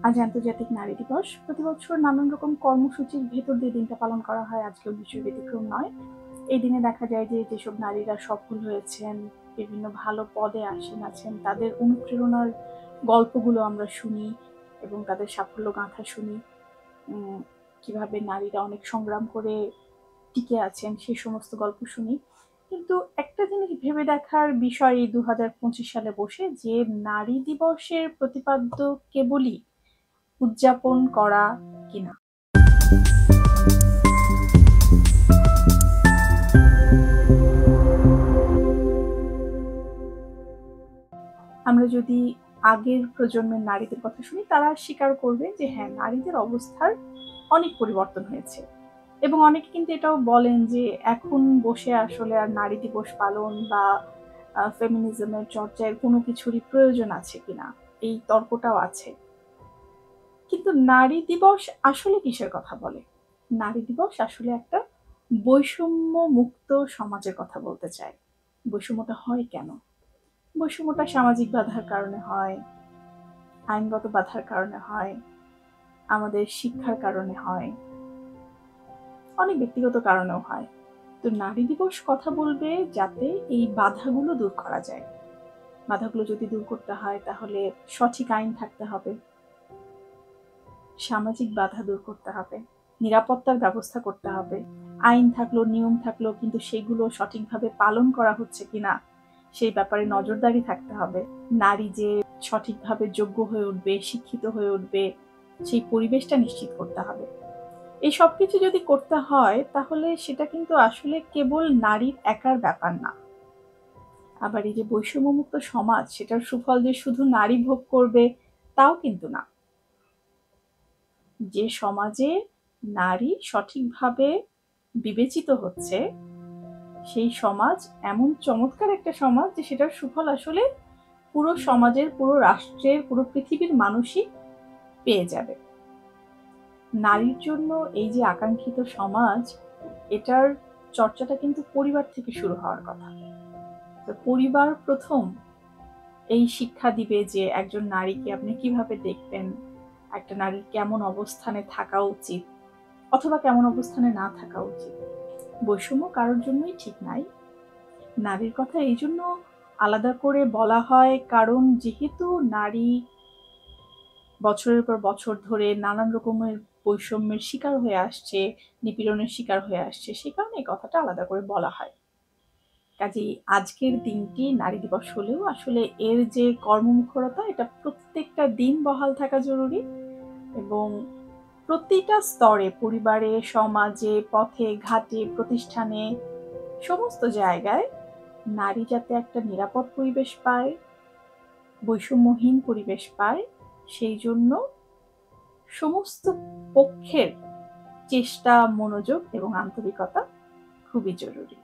আজ আন্তর্জাতিক নারী দিবস। প্রতি বছর নানান রকম কর্মসূচির ভেতর দিয়ে দিনটা পালন করা হয়, আজকেও বিষয় ব্যতিক্রম নয়। এই দিনে দেখা যায় যে যেসব নারীরা সফল হয়েছেন, বিভিন্ন ভালো পদে আছেন, তাদের অনুপ্রেরণার গল্পগুলো আমরা শুনি এবং তাদের সাফল্য গাঁথা শুনি। কিভাবে নারীরা অনেক সংগ্রাম করে টিকে আছেন সেই সমস্ত গল্প শুনি। কিন্তু একটা জিনিস ভেবে দেখার বিষয় এই 2025 সালে বসে, যে নারী দিবসের প্রতিপাদ্য কেবলই উদযাপন করা কিনা। আমরা যদি আগের প্রজন্মের নারীদের কথা শুনি, তারা স্বীকার করবে যে হ্যাঁ, নারীদের অবস্থার অনেক পরিবর্তন হয়েছে এবং অনেকে কিন্তু এটাও বলেন যে এখন বসে আসলে আর নারী দিবস পালন বা ফেমিনিজমের চর্চায় কোনো কিছুরই প্রয়োজন আছে কিনা, এই তর্কটাও আছে। কিন্তু নারী দিবস আসলে কিসের কথা বলে? নারী দিবস আসলে একটা বৈষম্য মুক্ত সমাজের কথা বলতে চায়। বৈষম্যটা হয় কেন? বৈষম্যটা সামাজিক বাধার কারণে হয়, আইনগত বাধার কারণে হয়, আমাদের শিক্ষার কারণে হয়, অনেক ব্যক্তিগত কারণেও হয়। তো নারী দিবস কথা বলবে যাতে এই বাধাগুলো দূর করা যায়। বাধাগুলো যদি দূর করতে হয় তাহলে সঠিক আইন থাকতে হবে, সামাজিক বাধা দূর করতে হবে, নিরাপত্তার ব্যবস্থা করতে হবে। আইন থাকলো, নিয়ম থাকলো, কিন্তু সেগুলো সঠিকভাবে পালন করা হচ্ছে কিনা সেই ব্যাপারে নজরদারি থাকতে হবে। নারী যে সঠিকভাবে যোগ্য হয়ে উঠবে, শিক্ষিত হয়ে উঠবে, সেই পরিবেশটা নিশ্চিত করতে হবে। এই সব কিছু যদি করতে হয় তাহলে সেটা কিন্তু আসলে কেবল নারীর একার ব্যাপার না। আবার এই যে বৈষম্যমুক্ত সমাজ, সেটার সুফল যে শুধু নারী ভোগ করবে তাও কিন্তু না। যে সমাজে নারী সঠিকভাবে বিবেচিত হচ্ছে সেই সমাজ এমন চমৎকার একটা সমাজ যে সেটার সুফল আসলে পুরো সমাজের, পুরো রাষ্ট্রের, পুরো পৃথিবীর মানুষই পেয়ে যাবে। নারীর জন্য এই যে আকাঙ্ক্ষিত সমাজ, এটার চর্চাটা কিন্তু পরিবার থেকে শুরু হওয়ার কথা। তো পরিবার প্রথম এই শিক্ষা দিবে যে একজন নারীকে আপনি কিভাবে দেখবেন, একটা নারীর কেমন অবস্থানে থাকা উচিত অথবা কেমন অবস্থানে না থাকা উচিত। বৈষম্য কারোর জন্যই ঠিক নাই। নারীর কথা এই জন্য আলাদা করে বলা হয় কারণ যেহেতু নারী বছরের পর বছর ধরে নানান রকমের বৈষম্যের শিকার হয়ে আসছে, নিপীড়নের শিকার হয়ে আসছে, সে কারণে এই কথাটা আলাদা করে বলা হয়। কাজেই আজকের দিনটি নারী দিবস হলেও আসলে এর যে কর্মমুখরতা, এটা প্রত্যেকটা দিন বহাল থাকা জরুরি এবং প্রতিটা স্তরে, পরিবারে, সমাজে, পথে ঘাটে, প্রতিষ্ঠানে, সমস্ত জায়গায় নারী যাতে একটা নিরাপদ পরিবেশ পায়, বৈষম্যহীন পরিবেশ পায়, সেই জন্য সমস্ত পক্ষের চেষ্টা, মনোযোগ এবং আন্তরিকতা খুবই জরুরি।